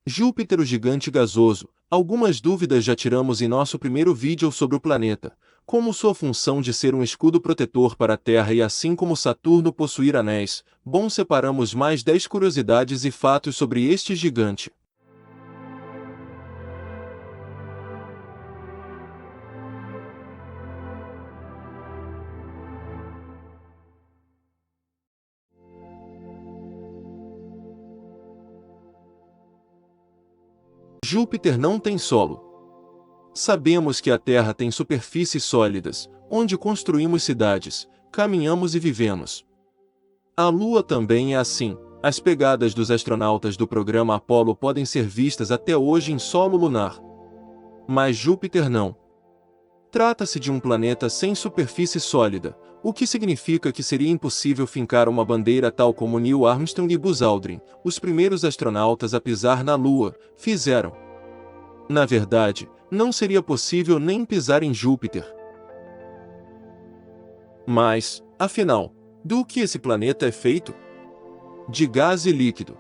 Júpiter, o gigante gasoso. Algumas dúvidas já tiramos em nosso primeiro vídeo sobre o planeta, como sua função de ser um escudo protetor para a Terra e assim como Saturno possuir anéis. Bom, separamos mais 10 curiosidades e fatos sobre este gigante. Júpiter não tem solo. Sabemos que a Terra tem superfícies sólidas, onde construímos cidades, caminhamos e vivemos. A Lua também é assim. As pegadas dos astronautas do programa Apollo podem ser vistas até hoje em solo lunar. Mas Júpiter não. Trata-se de um planeta sem superfície sólida, o que significa que seria impossível fincar uma bandeira tal como Neil Armstrong e Buzz Aldrin, os primeiros astronautas a pisar na Lua, fizeram. Na verdade, não seria possível nem pisar em Júpiter. Mas, afinal, do que esse planeta é feito? De gás e líquido.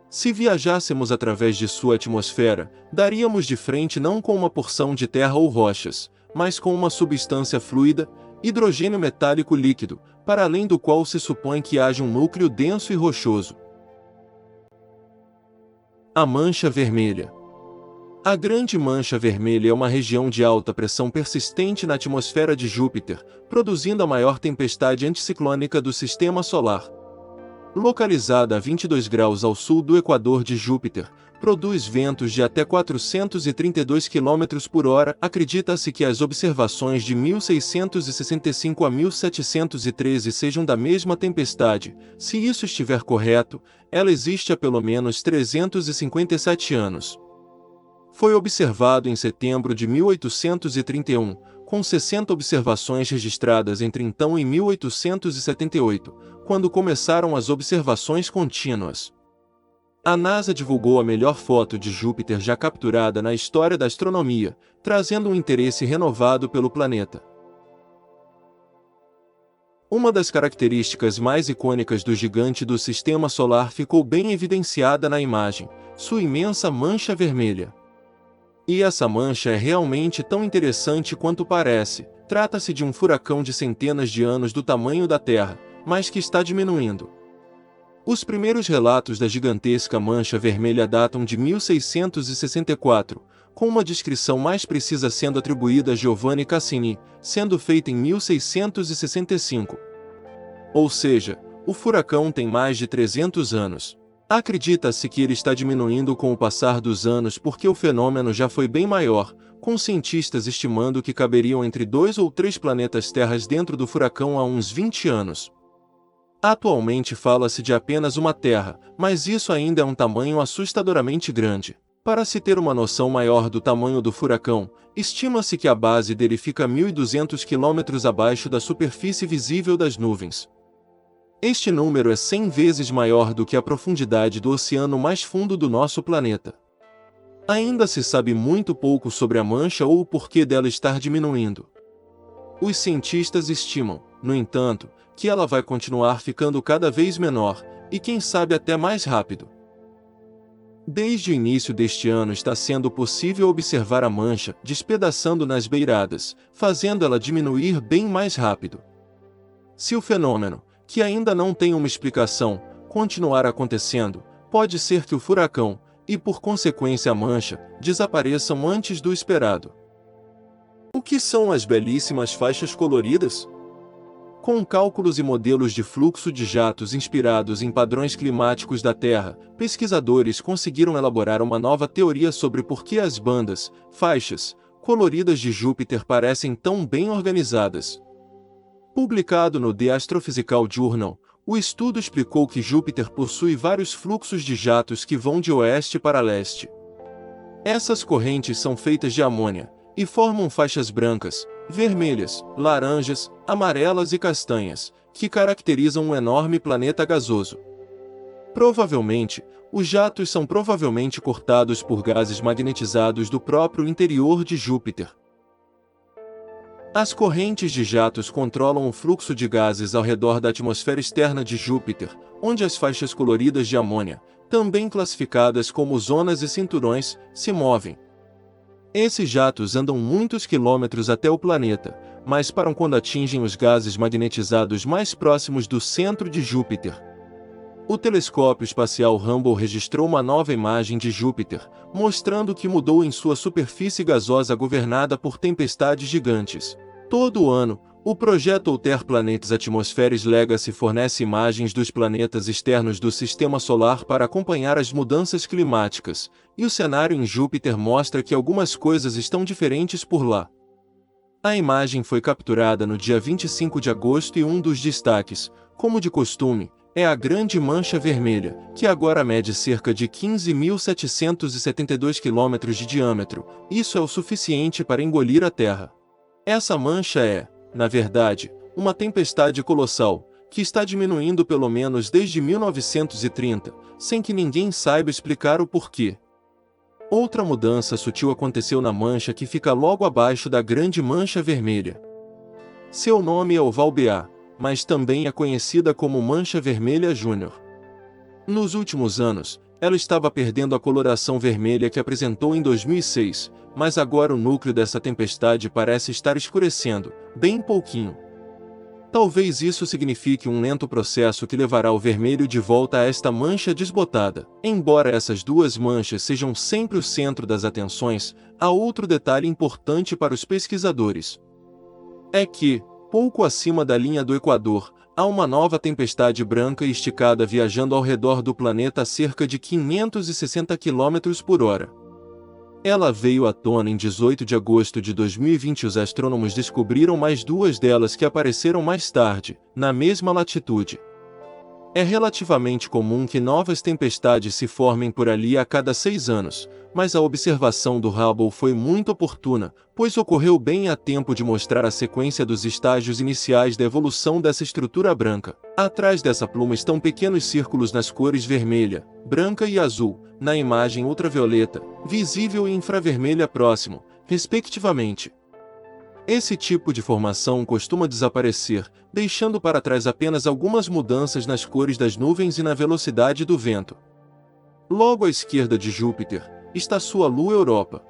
Se viajássemos através de sua atmosfera, daríamos de frente não com uma porção de terra ou rochas, mas com uma substância fluida, hidrogênio metálico líquido, para além do qual se supõe que haja um núcleo denso e rochoso. A mancha vermelha. A Grande Mancha Vermelha é uma região de alta pressão persistente na atmosfera de Júpiter, produzindo a maior tempestade anticiclônica do Sistema Solar. Localizada a 22 graus ao sul do equador de Júpiter, produz ventos de até 432 km por hora. Acredita-se que as observações de 1665 a 1713 sejam da mesma tempestade. Se isso estiver correto, ela existe há pelo menos 357 anos. Foi observado em setembro de 1831, com 60 observações registradas entre então e 1878, quando começaram as observações contínuas. A NASA divulgou a melhor foto de Júpiter já capturada na história da astronomia, trazendo um interesse renovado pelo planeta. Uma das características mais icônicas do gigante do Sistema Solar ficou bem evidenciada na imagem: sua imensa mancha vermelha. E essa mancha é realmente tão interessante quanto parece. Trata-se de um furacão de centenas de anos do tamanho da Terra, mas que está diminuindo. Os primeiros relatos da gigantesca mancha vermelha datam de 1664, com uma descrição mais precisa sendo atribuída a Giovanni Cassini, sendo feita em 1665. Ou seja, o furacão tem mais de 300 anos. Acredita-se que ele está diminuindo com o passar dos anos porque o fenômeno já foi bem maior, com cientistas estimando que caberiam entre 2 ou 3 planetas Terras dentro do furacão há uns 20 anos. Atualmente fala-se de apenas uma Terra, mas isso ainda é um tamanho assustadoramente grande. Para se ter uma noção maior do tamanho do furacão, estima-se que a base dele fica 1.200 km abaixo da superfície visível das nuvens. Este número é 100 vezes maior do que a profundidade do oceano mais fundo do nosso planeta. Ainda se sabe muito pouco sobre a mancha ou o porquê dela estar diminuindo. Os cientistas estimam, no entanto, que ela vai continuar ficando cada vez menor, e quem sabe até mais rápido. Desde o início deste ano está sendo possível observar a mancha despedaçando nas beiradas, fazendo ela diminuir bem mais rápido. Se o fenômeno, que ainda não tem uma explicação, continuar acontecendo, pode ser que o furacão, e por consequência a mancha, desapareçam antes do esperado. O que são as belíssimas faixas coloridas? Com cálculos e modelos de fluxo de jatos inspirados em padrões climáticos da Terra, pesquisadores conseguiram elaborar uma nova teoria sobre por que as bandas, faixas, coloridas de Júpiter parecem tão bem organizadas. Publicado no The Astrophysical Journal, o estudo explicou que Júpiter possui vários fluxos de jatos que vão de oeste para leste. Essas correntes são feitas de amônia, e formam faixas brancas, vermelhas, laranjas, amarelas e castanhas, que caracterizam um enorme planeta gasoso. Provavelmente, os jatos são provavelmente cortados por gases magnetizados do próprio interior de Júpiter. As correntes de jatos controlam o fluxo de gases ao redor da atmosfera externa de Júpiter, onde as faixas coloridas de amônia, também classificadas como zonas e cinturões, se movem. Esses jatos andam muitos quilômetros até o planeta, mas param quando atingem os gases magnetizados mais próximos do centro de Júpiter. O telescópio espacial Hubble registrou uma nova imagem de Júpiter, mostrando que mudou em sua superfície gasosa governada por tempestades gigantes. Todo ano, o projeto Outer Planets Atmospheres Legacy fornece imagens dos planetas externos do Sistema Solar para acompanhar as mudanças climáticas, e o cenário em Júpiter mostra que algumas coisas estão diferentes por lá. A imagem foi capturada no dia 25 de agosto e um dos destaques, como de costume, é a Grande Mancha Vermelha, que agora mede cerca de 15.772 km de diâmetro. Isso é o suficiente para engolir a Terra. Essa mancha é, na verdade, uma tempestade colossal, que está diminuindo pelo menos desde 1930, sem que ninguém saiba explicar o porquê. Outra mudança sutil aconteceu na mancha que fica logo abaixo da Grande Mancha Vermelha. Seu nome é Oval Ba, mas também é conhecida como Mancha Vermelha Júnior. Nos últimos anos, ela estava perdendo a coloração vermelha que apresentou em 2006, mas agora o núcleo dessa tempestade parece estar escurecendo, bem pouquinho. Talvez isso signifique um lento processo que levará o vermelho de volta a esta mancha desbotada. Embora essas duas manchas sejam sempre o centro das atenções, há outro detalhe importante para os pesquisadores. É que, pouco acima da linha do Equador, há uma nova tempestade branca e esticada viajando ao redor do planeta a cerca de 560 km por hora. Ela veio à tona em 18 de agosto de 2020 e os astrônomos descobriram mais duas delas que apareceram mais tarde, na mesma latitude. É relativamente comum que novas tempestades se formem por ali a cada 6 anos, mas a observação do Hubble foi muito oportuna, pois ocorreu bem a tempo de mostrar a sequência dos estágios iniciais da evolução dessa estrutura branca. Atrás dessa pluma estão pequenos círculos nas cores vermelha, branca e azul, na imagem ultravioleta, visível e infravermelha próximo, respectivamente. Esse tipo de formação costuma desaparecer, deixando para trás apenas algumas mudanças nas cores das nuvens e na velocidade do vento. Logo à esquerda de Júpiter, está sua lua Europa.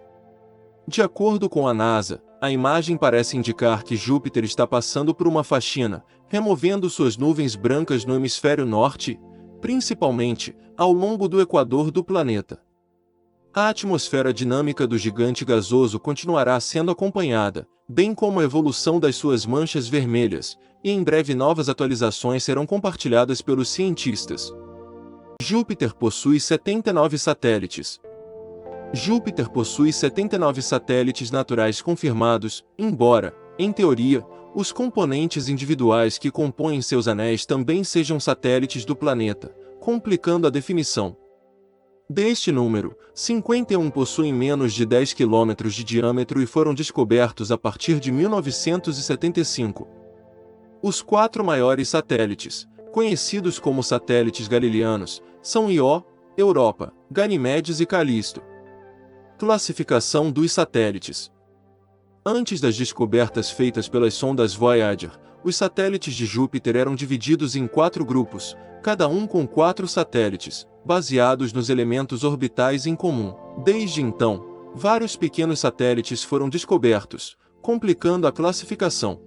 De acordo com a NASA, a imagem parece indicar que Júpiter está passando por uma faxina, removendo suas nuvens brancas no hemisfério norte, principalmente, ao longo do equador do planeta. A atmosfera dinâmica do gigante gasoso continuará sendo acompanhada, bem como a evolução das suas manchas vermelhas, e em breve novas atualizações serão compartilhadas pelos cientistas. Júpiter possui 79 satélites. Júpiter possui 79 satélites naturais confirmados, embora, em teoria, os componentes individuais que compõem seus anéis também sejam satélites do planeta, complicando a definição. Deste número, 51 possuem menos de 10 km de diâmetro e foram descobertos a partir de 1975. Os 4 maiores satélites, conhecidos como satélites galileanos, são Io, Europa, Ganimedes e Calisto. Classificação dos satélites. Antes das descobertas feitas pelas sondas Voyager, os satélites de Júpiter eram divididos em 4 grupos, cada um com 4 satélites, baseados nos elementos orbitais em comum. Desde então, vários pequenos satélites foram descobertos, complicando a classificação.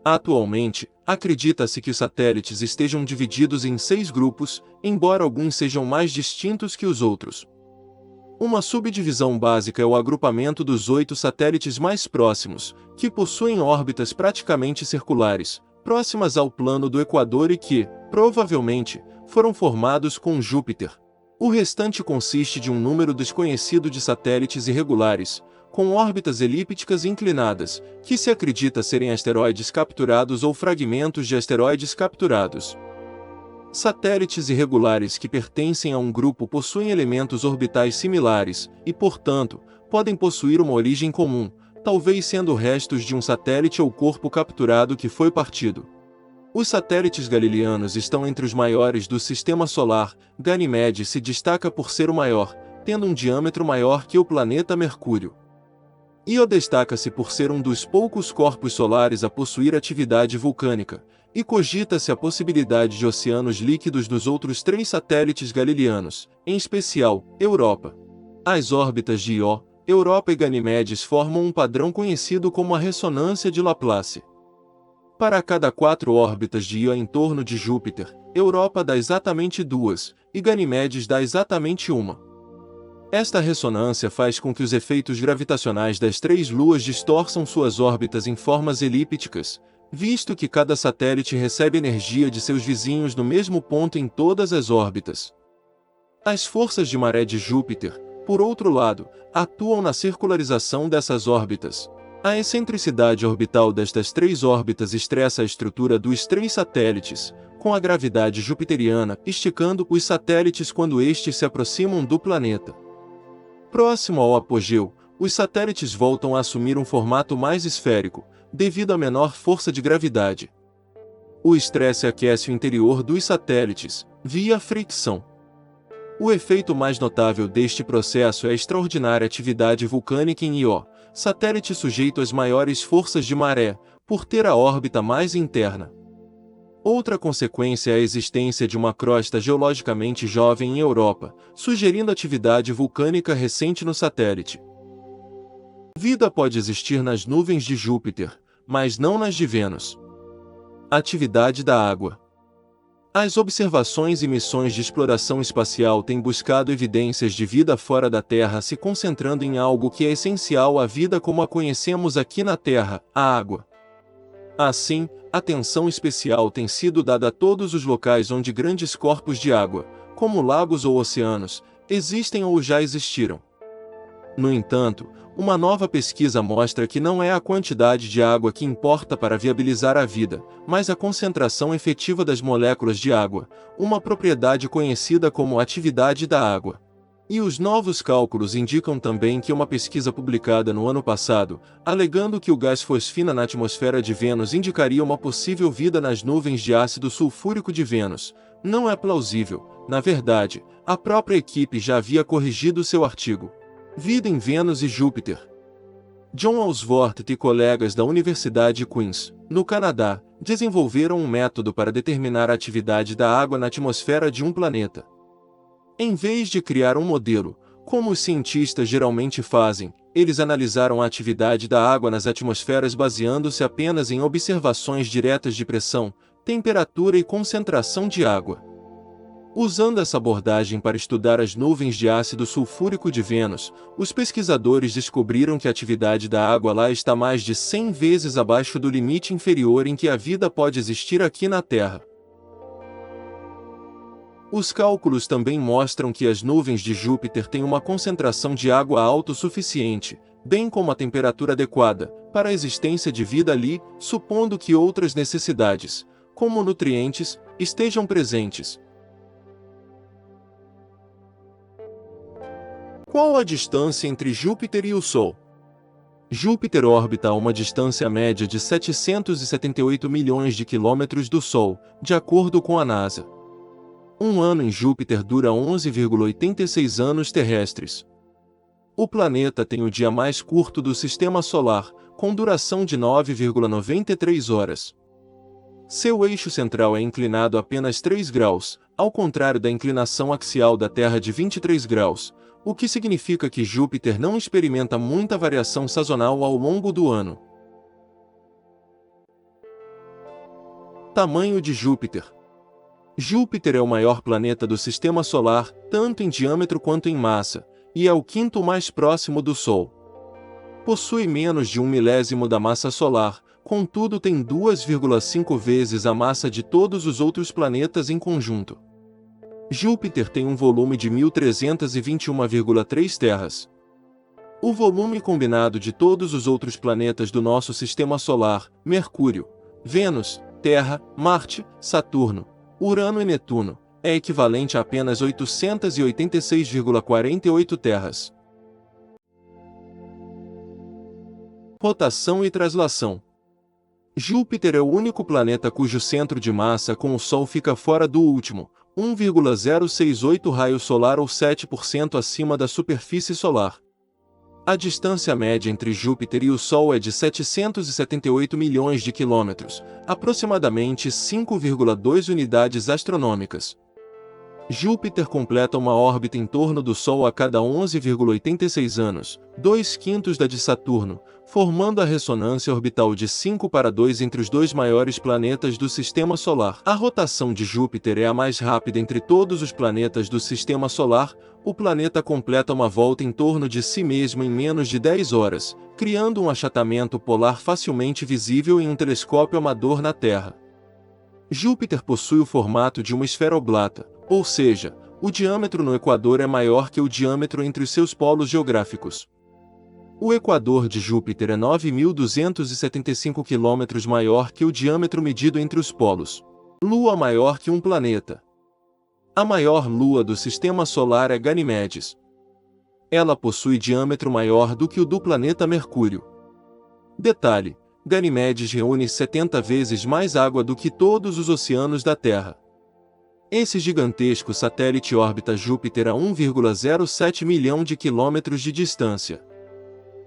Atualmente, acredita-se que os satélites estejam divididos em 6 grupos, embora alguns sejam mais distintos que os outros. Uma subdivisão básica é o agrupamento dos 8 satélites mais próximos, que possuem órbitas praticamente circulares, próximas ao plano do Equador e que, provavelmente, foram formados com Júpiter. O restante consiste de um número desconhecido de satélites irregulares, com órbitas elípticas inclinadas, que se acredita serem asteroides capturados ou fragmentos de asteroides capturados. Satélites irregulares que pertencem a um grupo possuem elementos orbitais similares e, portanto, podem possuir uma origem comum, talvez sendo restos de um satélite ou corpo capturado que foi partido. Os satélites galileanos estão entre os maiores do Sistema Solar. Ganimedes se destaca por ser o maior, tendo um diâmetro maior que o planeta Mercúrio. Io destaca-se por ser um dos poucos corpos solares a possuir atividade vulcânica, e cogita-se a possibilidade de oceanos líquidos nos outros 3 satélites galileanos, em especial, Europa. As órbitas de Io, Europa e Ganimedes formam um padrão conhecido como a ressonância de Laplace. Para cada 4 órbitas de Io em torno de Júpiter, Europa dá exatamente 2, e Ganimedes dá exatamente 1. Esta ressonância faz com que os efeitos gravitacionais das 3 luas distorçam suas órbitas em formas elípticas, visto que cada satélite recebe energia de seus vizinhos no mesmo ponto em todas as órbitas. As forças de maré de Júpiter, por outro lado, atuam na circularização dessas órbitas. A excentricidade orbital destas 3 órbitas estressa a estrutura dos 3 satélites, com a gravidade jupiteriana esticando os satélites quando estes se aproximam do planeta. Próximo ao apogeu, os satélites voltam a assumir um formato mais esférico, devido à menor força de gravidade. O estresse aquece o interior dos satélites, via fricção. O efeito mais notável deste processo é a extraordinária atividade vulcânica em Io, satélite sujeito às maiores forças de maré, por ter a órbita mais interna. Outra consequência é a existência de uma crosta geologicamente jovem em Europa, sugerindo atividade vulcânica recente no satélite. Vida pode existir nas nuvens de Júpiter, mas não nas de Vênus. Atividade da água. As observações e missões de exploração espacial têm buscado evidências de vida fora da Terra, se concentrando em algo que é essencial à vida como a conhecemos aqui na Terra, a água. Assim, atenção especial tem sido dada a todos os locais onde grandes corpos de água, como lagos ou oceanos, existem ou já existiram. No entanto, uma nova pesquisa mostra que não é a quantidade de água que importa para viabilizar a vida, mas a concentração efetiva das moléculas de água, uma propriedade conhecida como atividade da água. E os novos cálculos indicam também que uma pesquisa publicada no ano passado, alegando que o gás fosfina na atmosfera de Vênus indicaria uma possível vida nas nuvens de ácido sulfúrico de Vênus, não é plausível. Na verdade, a própria equipe já havia corrigido seu artigo. Vida em Vênus e Júpiter. John Osborne e colegas da Universidade de Queen's, no Canadá, desenvolveram um método para determinar a atividade da água na atmosfera de um planeta. Em vez de criar um modelo, como os cientistas geralmente fazem, eles analisaram a atividade da água nas atmosferas baseando-se apenas em observações diretas de pressão, temperatura e concentração de água. Usando essa abordagem para estudar as nuvens de ácido sulfúrico de Vênus, os pesquisadores descobriram que a atividade da água lá está mais de 100 vezes abaixo do limite inferior em que a vida pode existir aqui na Terra. Os cálculos também mostram que as nuvens de Júpiter têm uma concentração de água autossuficiente, bem como a temperatura adequada, para a existência de vida ali, supondo que outras necessidades, como nutrientes, estejam presentes. Qual a distância entre Júpiter e o Sol? Júpiter orbita a uma distância média de 778 milhões de quilômetros do Sol, de acordo com a NASA. Um ano em Júpiter dura 11,86 anos terrestres. O planeta tem o dia mais curto do Sistema Solar, com duração de 9,93 horas. Seu eixo central é inclinado apenas 3 graus, ao contrário da inclinação axial da Terra de 23 graus, o que significa que Júpiter não experimenta muita variação sazonal ao longo do ano. Tamanho de Júpiter. Júpiter é o maior planeta do Sistema Solar, tanto em diâmetro quanto em massa, e é o quinto mais próximo do Sol. Possui menos de 1/1000 da massa solar, contudo tem 2,5 vezes a massa de todos os outros planetas em conjunto. Júpiter tem um volume de 1.321,3 terras. O volume combinado de todos os outros planetas do nosso Sistema Solar, Mercúrio, Vênus, Terra, Marte, Saturno, Urano e Netuno, é equivalente a apenas 886,48 terras. Rotação e translação. Júpiter é o único planeta cujo centro de massa com o Sol fica fora do último, 1,068 raio solar ou 7% acima da superfície solar. A distância média entre Júpiter e o Sol é de 778 milhões de quilômetros, aproximadamente 5,2 unidades astronômicas. Júpiter completa uma órbita em torno do Sol a cada 11,86 anos, 2/5 da de Saturno, formando a ressonância orbital de 5:2 entre os dois maiores planetas do Sistema Solar. A rotação de Júpiter é a mais rápida entre todos os planetas do Sistema Solar. O planeta completa uma volta em torno de si mesmo em menos de 10 horas, criando um achatamento polar facilmente visível em um telescópio amador na Terra. Júpiter possui o formato de uma esfera oblata, ou seja, o diâmetro no equador é maior que o diâmetro entre os seus polos geográficos. O equador de Júpiter é 9.275 km maior que o diâmetro medido entre os polos. Lua maior que um planeta. A maior lua do Sistema Solar é Ganimedes. Ela possui diâmetro maior do que o do planeta Mercúrio. Detalhe: Ganimedes reúne 70 vezes mais água do que todos os oceanos da Terra. Esse gigantesco satélite orbita Júpiter a 1,07 milhão de quilômetros de distância.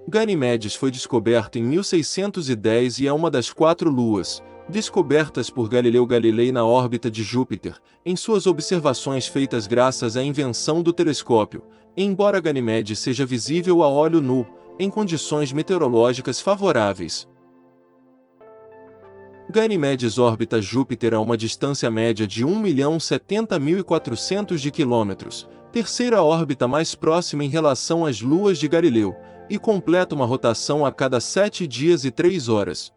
Ganimedes foi descoberto em 1610 e é uma das 4 luas, descobertas por Galileu Galilei na órbita de Júpiter, em suas observações feitas graças à invenção do telescópio, embora Ganimedes seja visível a olho nu, em condições meteorológicas favoráveis. Ganimedes orbita Júpiter a uma distância média de 1.070.400 de quilômetros, terceira órbita mais próxima em relação às luas de Galileu, e completa uma rotação a cada 7 dias e 3 horas.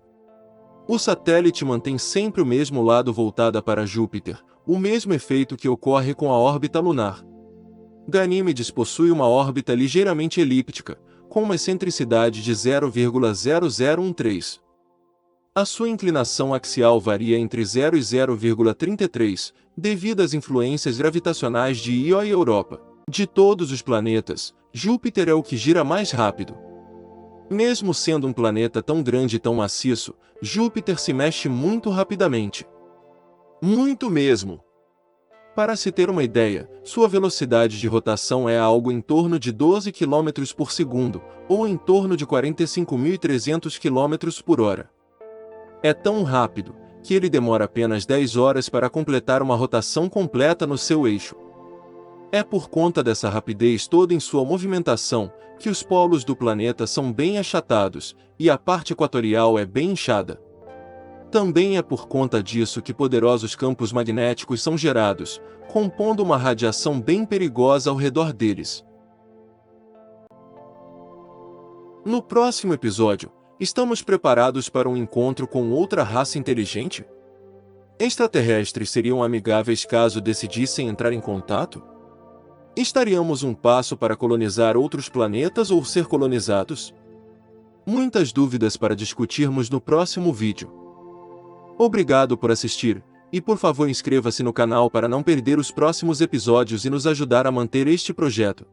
O satélite mantém sempre o mesmo lado voltado para Júpiter, o mesmo efeito que ocorre com a órbita lunar. Ganímedes possui uma órbita ligeiramente elíptica, com uma excentricidade de 0,0013. A sua inclinação axial varia entre 0 e 0,33, devido às influências gravitacionais de Io e Europa. De todos os planetas, Júpiter é o que gira mais rápido. Mesmo sendo um planeta tão grande e tão maciço, Júpiter se mexe muito rapidamente. Muito mesmo! Para se ter uma ideia, sua velocidade de rotação é algo em torno de 12 km por segundo, ou em torno de 45.300 km por hora. É tão rápido, que ele demora apenas 10 horas para completar uma rotação completa no seu eixo. É por conta dessa rapidez toda em sua movimentação, que os polos do planeta são bem achatados, e a parte equatorial é bem inchada. Também é por conta disso que poderosos campos magnéticos são gerados, compondo uma radiação bem perigosa ao redor deles. No próximo episódio, estamos preparados para um encontro com outra raça inteligente? Extraterrestres seriam amigáveis caso decidissem entrar em contato? Estaríamos um passo para colonizar outros planetas ou ser colonizados? Muitas dúvidas para discutirmos no próximo vídeo. Obrigado por assistir, e por favor inscreva-se no canal para não perder os próximos episódios e nos ajudar a manter este projeto.